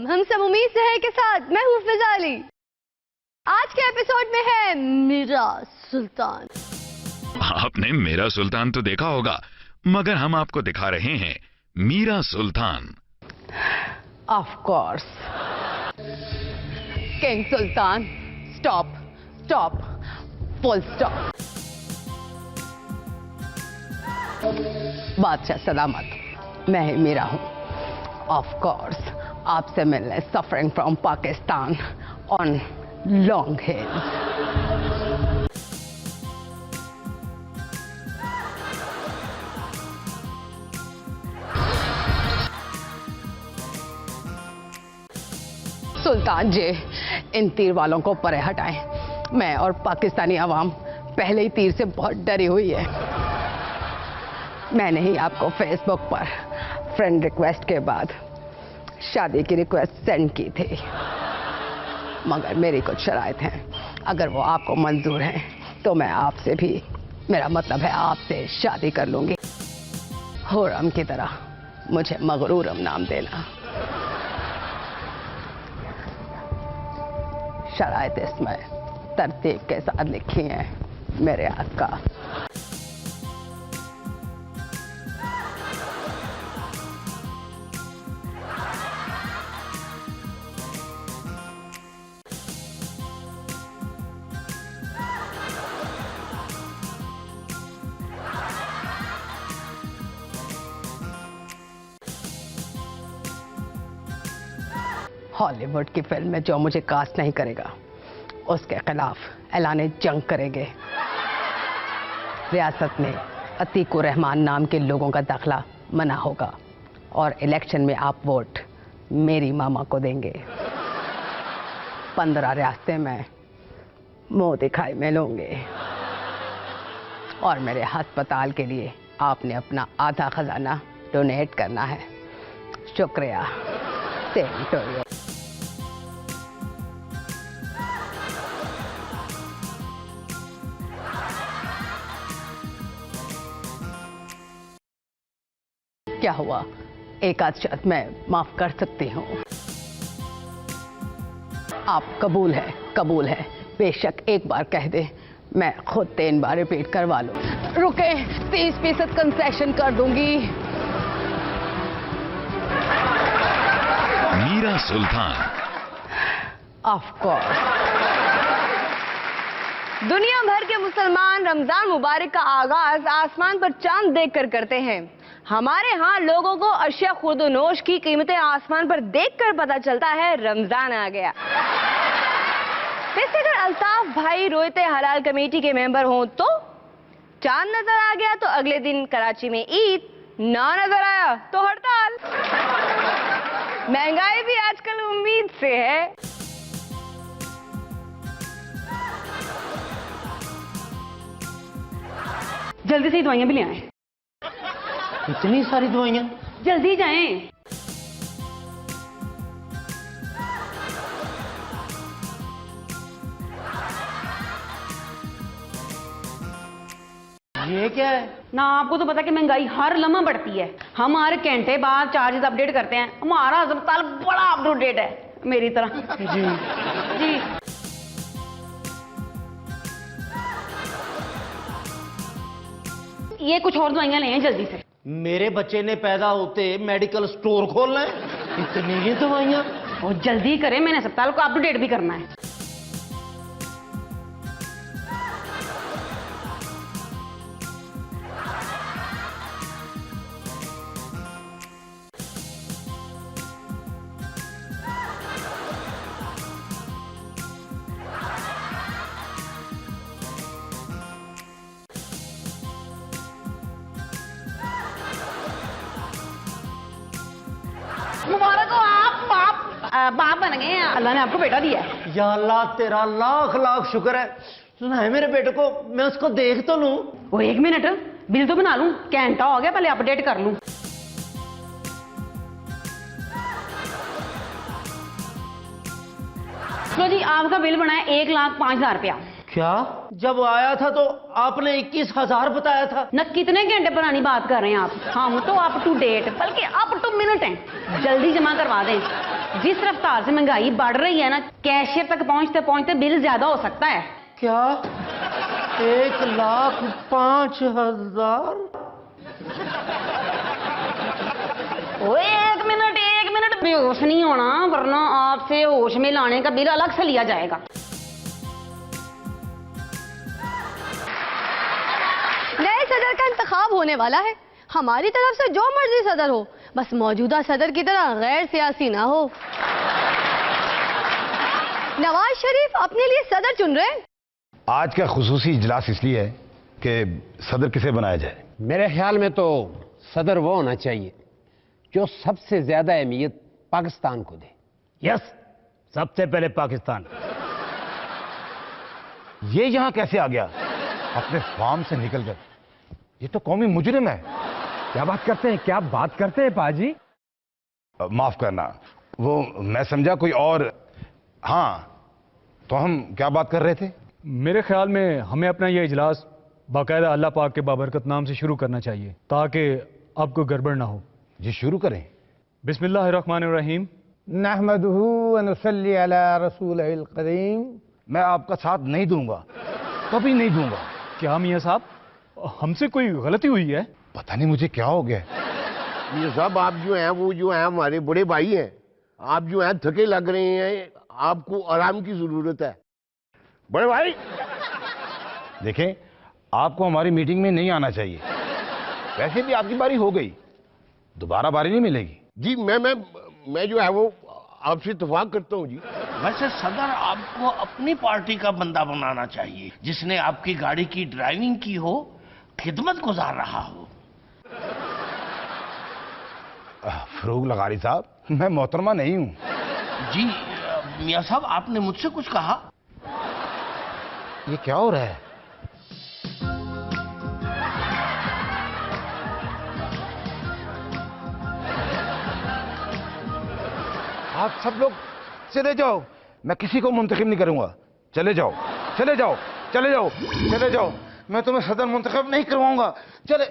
हम सब उम्मीद से है के साथ मैं हूं फिजाली। आज के एपिसोड में है मीरा सुल्तान। आपने मेरा सुल्तान तो देखा होगा, मगर हम आपको दिखा रहे हैं Meera Sultan. Of course king Sultan. Stop stop full stop. बादशाह सलामत, मैं ही मीरा हूं। ऑफ कोर्स आपसे मिलने suffering from Pakistan on long hills. Sultan ji, इन तीर वालों को परे हटाएं। मैं और पाकिस्तानी अवाम पहले ही तीर से बहुत डरी हुई है। मैंने ही आपको फेसबुक पर फ्रेंड रिक्वेस्ट के बाद शादी की रिक्वेस्ट सेंड की थी, मगर मेरी कुछ शराइत हैं। अगर वो आपको मंजूर हैं तो मैं आपसे भी, मेरा मतलब है आपसे शादी कर लूंगी। हुर्रम की तरह मुझे मगरूरम नाम देना। शराइत इसमें तरतीब के साथ लिखी हैं मेरे आका। हॉलीवुड की फिल्म में जो मुझे कास्ट नहीं करेगा उसके खिलाफ ऐलाने जंग करेंगे। रियासत में अतीकुर रहमान नाम के लोगों का दाखिला मना होगा और इलेक्शन में आप वोट मेरी मामा को देंगे। 15 रियासतें में मुंह दिखाई में लूंगे और मेरे अस्पताल के लिए आपने अपना आधा खजाना डोनेट करना है। शुक्रिया। Same to you. क्या हुआ, एक आध शर्त मैं माफ कर सकती हूँ। आप कबूल है बेशक एक बार कह दे, मैं खुद 3 बार रिपीट करवा लूँ। रुके, 30% कंसेशन कर दूंगी। मीरा सुल्तान। Of course. दुनिया भर के मुसलमान रमजान मुबारक का आगाज आसमान पर चांद देखकर करते हैं। हमारे यहाँ लोगों को अशिया खुर्दोनोश की कीमतें आसमान पर देखकर पता चलता है रमजान आ गया। वैसे अगर अल्ताफ भाई रोयते हलाल कमेटी के मेंबर हों तो चांद नजर आ गया तो अगले दिन कराची में ईद, ना नजर आया तो हड़ताल। महंगाई भी आजकल उम्मीद से है। जल्दी से दवाइयां भी ले आए। इतनी सारी दवाइयां? जल्दी जाएं। ये क्या है? ना आपको तो पता कि महंगाई हर लम्हा बढ़ती है। हम हर घंटे बाद चार्जेस अपडेट करते हैं। हमारा अस्पताल बड़ा अपडेट है मेरी तरह। जी जी। ये कुछ और दवाइयां ले आए जल्दी से। मेरे बच्चे ने पैदा होते मेडिकल स्टोर खोलना है? इतनी ही दवाइयां? और जल्दी करें, मैंने अस्पताल को अपडेट भी करना है। मुबारक हो, आप बाप बन गए हैं। अल्लाह ने आपको बेटा दिया है। या अल्लाह तेरा लाख लाख शुक्र है। सुना है मेरे बेटे को, मैं उसको देख तो लूं। वो 1 मिनट बिल तो बना लूं, घंटा हो गया, पहले अपडेट कर लूं। लो जी, आपका बिल बना है 1,05,000 रुपया। क्या? जब आया था तो आपने 21,000 बताया था। न कितने घंटे पुरानी बात कर रहे हैं आप? हम तो अप टू डेट, बल्कि अप टू मिनट हैं। जल्दी जमा करवा दें। जिस रफ्तार से महंगाई बढ़ रही है ना, कैशियर तक पहुंचते पहुंचते बिल ज्यादा हो सकता है। क्या? 1,05,000? ओए एक मिनट बेहोश नहीं होना, वरना आपसे होश में लाने का बिल अलग से लिया जाएगा। नए सदर का इंतखाब होने वाला है। हमारी तरफ से जो मर्जी सदर हो, बस मौजूदा सदर की तरह गैर सियासी ना हो। नवाज शरीफ अपने लिए सदर चुन रहे हैं। आज का खुसूसी इजलास इसलिए है कि सदर किसे बनाया जाए। मेरे ख्याल में तो सदर वो होना चाहिए जो सबसे ज्यादा अहमियत पाकिस्तान को दे। यस, सबसे पहले पाकिस्तान। ये यहां कैसे आ गया अपने फार्म से निकलकर? ये तो कौमी मुजरिम है। क्या बात करते हैं, क्या बात करते हैं पाजी? माफ करना, वो मैं समझा कोई और। हाँ, तो हम क्या बात कर रहे थे? मेरे ख्याल में हमें अपना ये इजलास बाकायदा अल्लाह पाक के बाबरकत नाम से शुरू करना चाहिए ताकि अब कोई गड़बड़ ना हो। जी शुरू करें। बिस्मिल्लाहिर्रहमानिर्रहीम। नहमदुहु व नुसल्ली अला रसूलिल करीम। मैं आपका साथ नहीं दूंगा, कभी नहीं दूंगा। क्या मियाँ साहब, हमसे कोई गलती हुई है? पता नहीं मुझे क्या हो गया। ये सब आप जो हैं वो जो है हमारे बड़े भाई हैं। आप जो हैं थके लग रहे हैं, आपको आराम की जरूरत है बड़े भाई। देखें, आपको हमारी मीटिंग में नहीं आना चाहिए। वैसे भी आपकी बारी हो गई, दोबारा बारी नहीं मिलेगी। जी मैं जो है वो आपसे इत्तेफाक करता हूँ जी। वैसे सदर आपको अपनी पार्टी का बंदा बनाना चाहिए, जिसने आपकी गाड़ी की ड्राइविंग की हो, खिदमत गुजार रहा हो। फरूक लगारी साहब, मैं मोहतरमा नहीं हूं। जी मियाँ साहब, आपने मुझसे कुछ कहा? ये क्या हो रहा है? आप सब लोग चले जाओ, मैं किसी को मुंतखब नहीं करूंगा। चले जाओ, चले जाओ, चले जाओ, चले जाओ। मैं तुम्हें सदर मुंतखब नहीं करवाऊंगा। चले।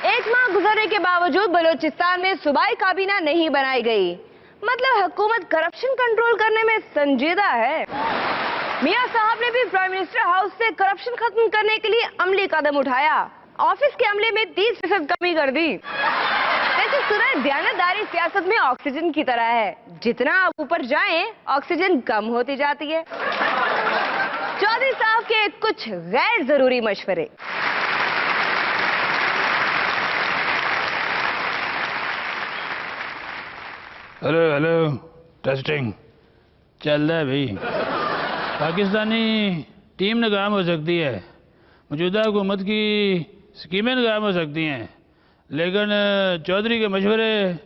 एक माह गुजरने के बावजूद बलूचिस्तान में सूबाई काबीना नहीं बनाई गई। मतलब हुकूमत करप्शन कंट्रोल करने में संजीदा है। मियां साहब ने भी प्राइम मिनिस्टर हाउस से करप्शन खत्म करने के लिए अमली कदम उठाया। ऑफिस के अमले में 30% कमी कर दी। वैसे सुना है दयानतदारी सियासत में ऑक्सीजन की तरह है, जितना आप ऊपर जाएं ऑक्सीजन कम होती जाती है। चौधरी साहब के कुछ गैर जरूरी मशवरे। हेलो हेलो, टेस्टिंग चल रहा है भाई। पाकिस्तानी टीम नाकाम हो सकती है, मौजूदा हुकूमत की स्कीमें नाकाम हो सकती हैं, लेकिन चौधरी के मशवरे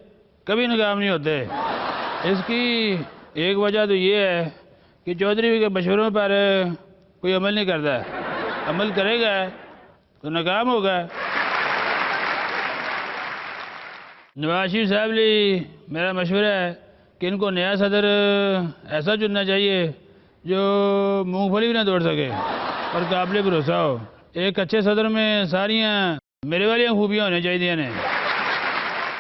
कभी नाकाम नहीं होते। इसकी एक वजह तो ये है कि चौधरी के मशवरों पर कोई अमल नहीं करता। अमल करेगा तो नाकाम होगा। नवाज शरीफ साहब ली मेरा मशवरा है कि इनको नया सदर ऐसा चुनना चाहिए जो मूंगफली भी ना तोड़ सके और काबिल भरोसा हो। एक अच्छे सदर में सारियां मेरे वाली खूबियाँ होनी चाहिए ने।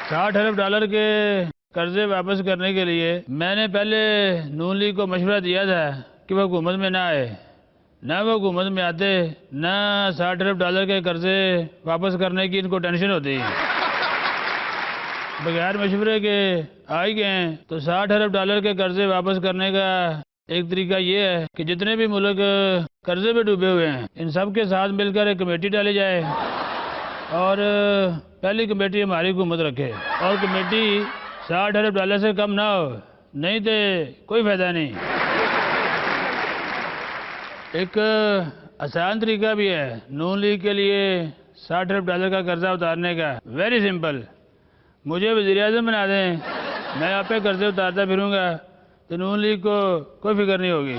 60 अरब डॉलर के कर्जे वापस करने के लिए मैंने पहले नून लीग को मशवरा दिया था कि वह हुकूमत में ना आए। ना वो हुकूमत में आते, ना 60 अरब डॉलर के कर्जे वापस करने की इनको टेंशन होती। बगैर मशवरे के आ ही गए तो 60 अरब डॉलर के कर्जे वापस करने का एक तरीका ये है कि जितने भी मुल्क कर्जे में डूबे हुए हैं, इन सब के साथ मिलकर एक कमेटी डाली जाए और पहली कमेटी हमारी हुकूमत रखे और कमेटी 60 अरब डॉलर से कम ना हो, नहीं तो कोई फायदा नहीं। एक आसान तरीका भी है नून लीग के लिए 60 अरब डॉलर का कर्जा उतारने का। वेरी सिंपल, मुझे वज़ीर-ए-आज़म बना दें, मैं आप पे कर्जे उतारता फिरूंगा तो नून लीग को कोई फिक्र नहीं होगी।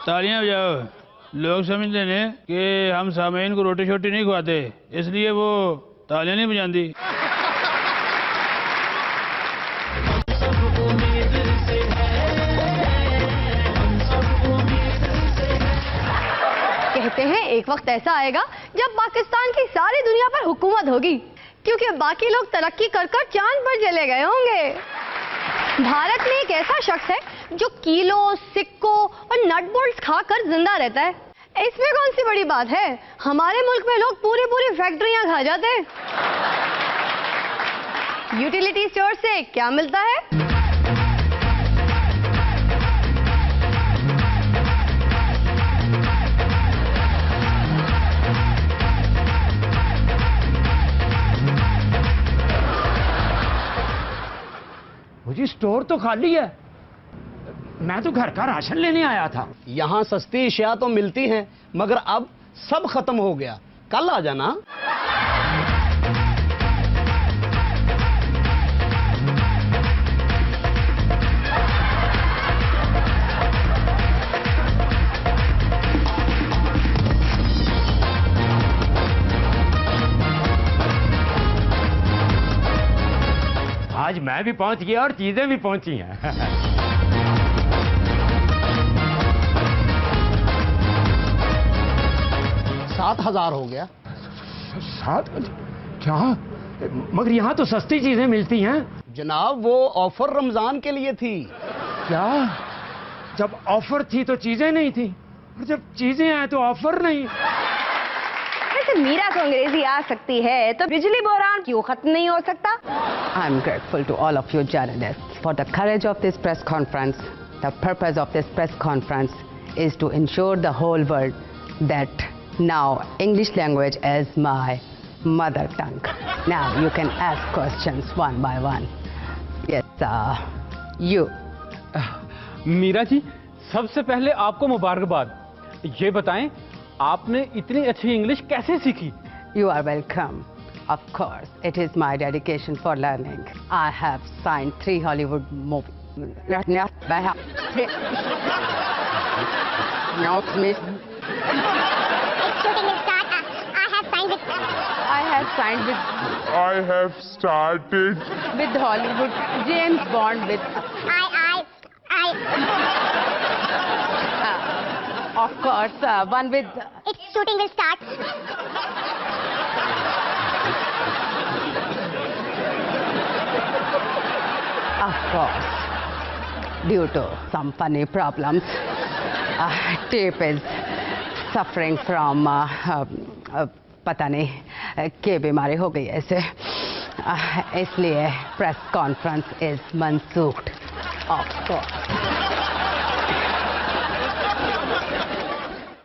तालियां बजाओ। लोग समझते हैं कि हम सामीन को रोटी शोटी नहीं खवाते, इसलिए वो तालियां नहीं बजाती। एक वक्त ऐसा आएगा जब पाकिस्तान की सारी दुनिया पर हुकूमत होगी, क्योंकि बाकी लोग तरक्की कर कर चांद पर चले गए होंगे। भारत में एक ऐसा शख्स है जो कीलों, सिक्कों और नट बोल्ट्स खाकर जिंदा रहता है। इसमें कौन सी बड़ी बात है? हमारे मुल्क में लोग पूरी पूरी फैक्ट्रियां खा जाते हैं। यूटिलिटी स्टोर से क्या मिलता है? मुझे स्टोर तो खाली है, मैं तो घर का राशन लेने आया था। यहाँ सस्ती अशिया तो मिलती हैं, मगर अब सब खत्म हो गया। कल आ जाना। आज मैं भी पहुंच गया और चीजें भी पहुंची हैं। 7,000 हो गया। 7? क्या? मगर यहाँ तो सस्ती चीजें मिलती हैं। जनाब वो ऑफर रमजान के लिए थी। क्या? जब ऑफर थी तो चीजें नहीं थी, और जब चीजें आए तो ऑफर नहीं। वैसे मीरा को अंग्रेजी आ सकती है तो बिजली बहरान क्यों खत्म नहीं हो सकता? I am grateful to all of you journalists for the courage of this press conference. The purpose of this press conference is to ensure the whole world that now English language is my mother tongue. Now you can ask questions one by one. Yes, you. Meera ji, सबसे पहले आपको मुबारकबाद। ये बताएं, आपने इतनी अच्छी English कैसे सीखी? You are welcome. Of course, it is my dedication for learning. I have signed 3 Hollywood movies. Not me. I have started with Hollywood. James Bond with. Of course, one with. Its shooting will start. Of course, due to some funny problems, tape is suffering from पता नहीं क्या बीमारी हो गई ऐसे, इसलिए press conference is मनसूख्ड। Of course.